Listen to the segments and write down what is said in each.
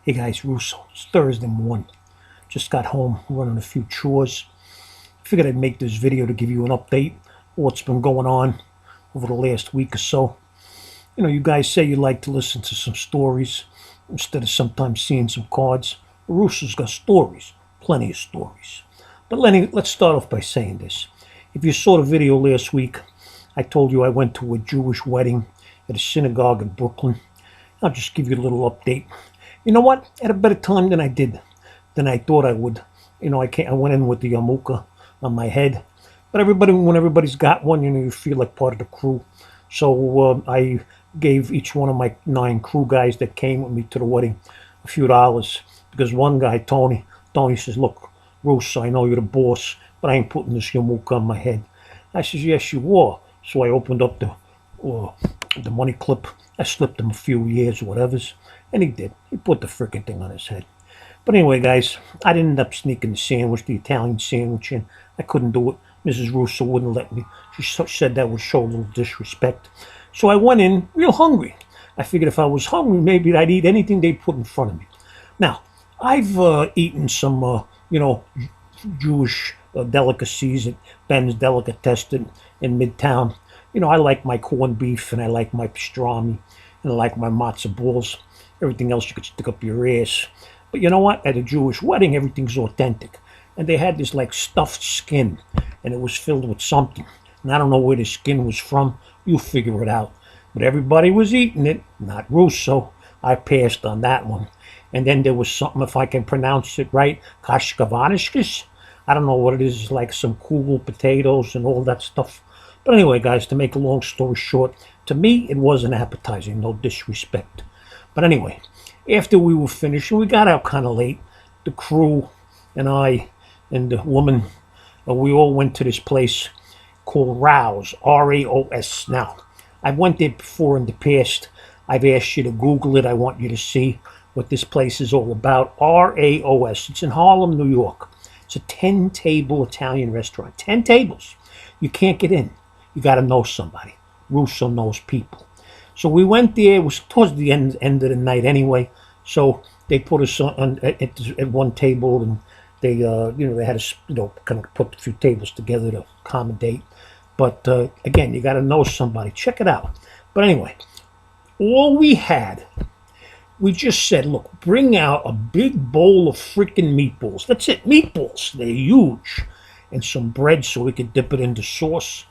Hey guys, Russo. It's Thursday morning. Just got home, running a few chores. Figured I'd make this video to give you an update of what's been going on over the last week or so. You guys say you like to listen to some stories instead of sometimes seeing some cards. Russo's got stories, plenty of stories. But let's start off by saying this. If you saw the video last week, I told you I went to a Jewish wedding at a synagogue in Brooklyn. I'll just give you a little update. You know what? I had a better time than I thought I would. I went in with the yarmulke on my head, but when everybody's got one, you feel like part of the crew. So I gave each one of my 9 crew guys that came with me to the wedding a few dollars because one guy, Tony says, "Look, Russo, I know you're the boss, but I ain't putting this yarmulke on my head." I says, "Yes, you are." So I opened up the money clip. I slipped him a few years, whatever's, and he did. He put the freaking thing on his head. But anyway, guys, I didn't end up sneaking the Italian sandwich in. I couldn't do it. Mrs. Russo wouldn't let me. She said that would show a little disrespect. So I went in real hungry. I figured if I was hungry, maybe I'd eat anything they put in front of me. Now, I've eaten some, Jewish delicacies at Ben's Delicatessen in Midtown. I like my corned beef, and I like my pastrami, and I like my matzo balls. Everything else you could stick up your ass. But you know what? At a Jewish wedding, everything's authentic. And they had this like stuffed skin, and it was filled with something. And I don't know where the skin was from. You figure it out. But everybody was eating it, not Russo. I passed on that one. And then there was something, if I can pronounce it right, kashkavanishkis. I don't know what it is, like some kugel potatoes and all that stuff. But anyway, guys, to make a long story short, to me, it wasn't appetizing, no disrespect. But anyway, after we were finished, and we got out kind of late, the crew and I and the woman, we all went to this place called Rouse, R-A-O-S. Now, I went there before in the past. I've asked you to Google it. I want you to see what this place is all about. R-A-O-S. It's in Harlem, New York. It's a 10-table Italian restaurant. 10 tables. You can't get in. You got to know somebody. Russo knows people. So we went there. It was towards the end of the night anyway. So they put us at one table, and they they had us kind of put a few tables together to accommodate. But again, you got to know somebody. Check it out. But anyway, all we just said, look, bring out a big bowl of freaking meatballs. That's it, meatballs. They're huge, and some bread so we could dip it into sauce.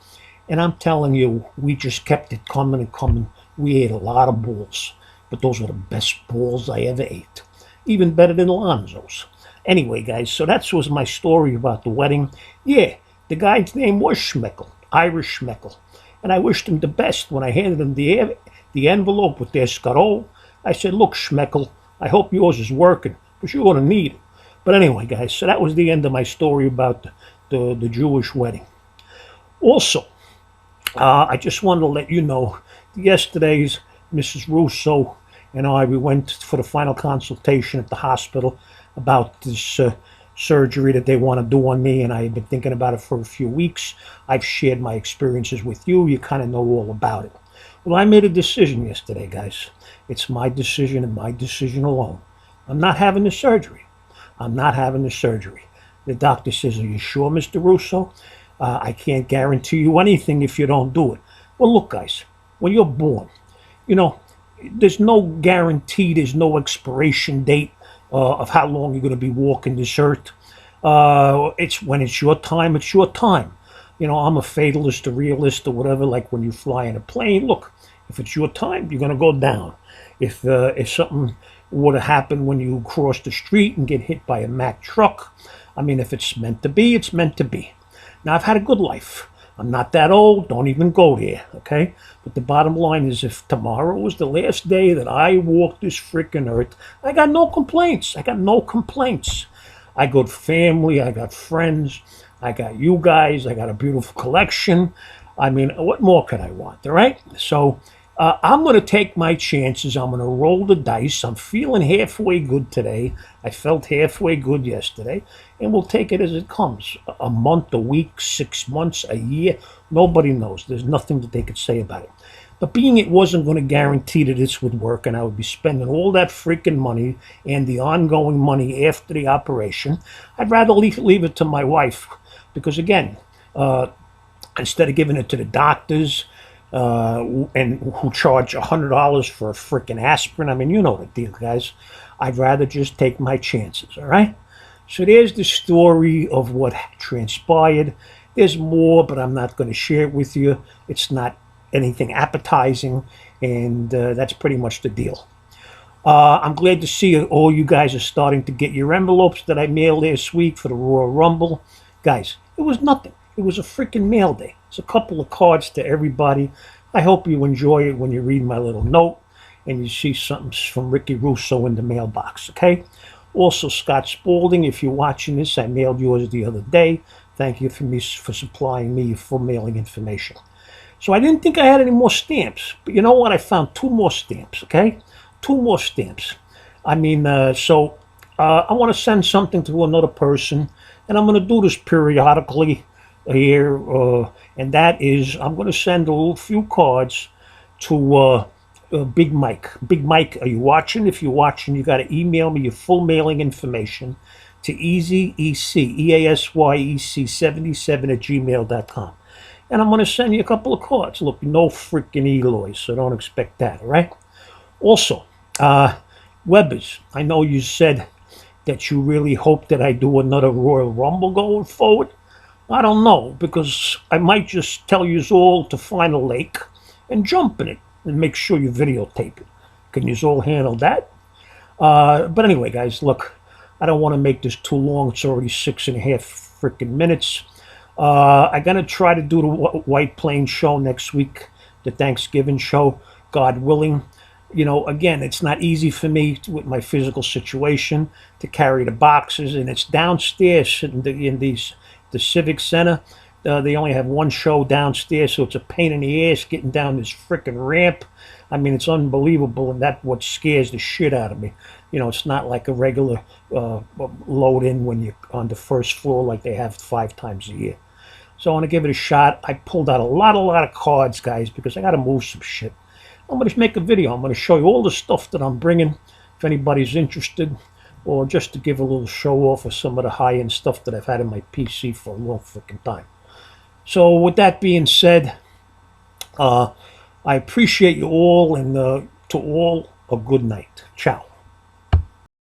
And I'm telling you, we just kept it coming and coming. We ate a lot of balls, but those were the best balls I ever ate. Even better than Lonzo's. Anyway, guys, so that was my story about the wedding. Yeah, the guy's name was Schmeckel, Irish Schmeckel. And I wished him the best when I handed him the envelope with the escarole. I said, "Look, Schmeckel, I hope yours is working, because you're going to need it." But anyway, guys, so that was the end of my story about the Jewish wedding. Also, I just wanted to let you know, yesterday's Mrs. Russo and we went for the final consultation at the hospital about this surgery that they want to do on me, and I have been thinking about it for a few weeks. I've shared my experiences with you. You kind of know all about it. Well, I made a decision yesterday, guys. It's my decision and my decision alone. I'm not having the surgery. I'm not having the surgery. The doctor says, "Are you sure, Mr. Russo? I can't guarantee you anything if you don't do it." Well, look, guys, when you're born, there's no guarantee, there's no expiration date of how long you're going to be walking this earth. It's when it's your time, it's your time. I'm a fatalist, a realist, or whatever, like when you fly in a plane. Look, if it's your time, you're going to go down. If something were to happen when you cross the street and get hit by a Mack truck, I mean, if it's meant to be, it's meant to be. Now, I've had a good life. I'm not that old. Don't even go there, okay? But the bottom line is, if tomorrow was the last day that I walk this freaking earth, I got no complaints. I got no complaints. I got family. I got friends. I got you guys. I got a beautiful collection. I mean, what more could I want, all right? So I'm going to take my chances. I'm going to roll the dice. I'm feeling halfway good today. I felt halfway good yesterday. And we'll take it as it comes. A month, a week, 6 months, a year. Nobody knows. There's nothing that they could say about it. But being it wasn't going to guarantee that this would work and I would be spending all that freaking money and the ongoing money after the operation, I'd rather leave it to my wife. Because again, instead of giving it to the doctors and who charge $100 for a freaking aspirin, I mean, you know the deal, guys. I'd rather just take my chances, all right? So there's the story of what transpired. There's more, but I'm not going to share it with you. It's not anything appetizing, and that's pretty much the deal. I'm glad to see all you guys are starting to get your envelopes that I mailed last week for the Royal Rumble. Guys, it was nothing. It was a freaking mail day. It's a couple of cards to everybody. I hope you enjoy it when you read my little note and you see something from Mrs Russo in the mailbox, okay? Also, Scott Spaulding, if you're watching this, I mailed yours the other day. Thank you for supplying me your full mailing information. So I didn't think I had any more stamps, but you know what? I found 2 more stamps, okay? 2 more stamps. I mean, I want to send something to another person, and I'm going to do this periodically here, and that is I'm going to send a few cards to Big Mike. Big Mike, are you watching? If you're watching, you got to email me your full mailing information to easyec77@gmail.com. And I'm going to send you a couple of cards. Look, no freaking Eloys, so don't expect that, all right? Also, Webbers, I know you said that you really hope that I do another Royal Rumble going forward. I don't know, because I might just tell you all to find a lake and jump in it and make sure you videotape it. Can you all handle that? But anyway, guys, look, I don't want to make this too long. It's already 6.5 freaking minutes. I'm going to try to do the White Plains show next week, the Thanksgiving show, God willing. You know, again, it's not easy for me with my physical situation to carry the boxes, and it's downstairs in the Civic Center. They only have one show downstairs, so it's a pain in the ass getting down this freaking ramp. I mean, it's unbelievable, and that's what scares the shit out of me. You know, it's not like a regular load-in when you're on the first floor like they have 5 times a year. So I want to give it a shot. I pulled out a lot of cards, guys, because I got to move some shit. I'm going to make a video. I'm going to show you all the stuff that I'm bringing, if anybody's interested, or just to give a little show off of some of the high-end stuff that I've had in my PC for a long freaking time. So with that being said, I appreciate you all, and to all, a good night. Ciao.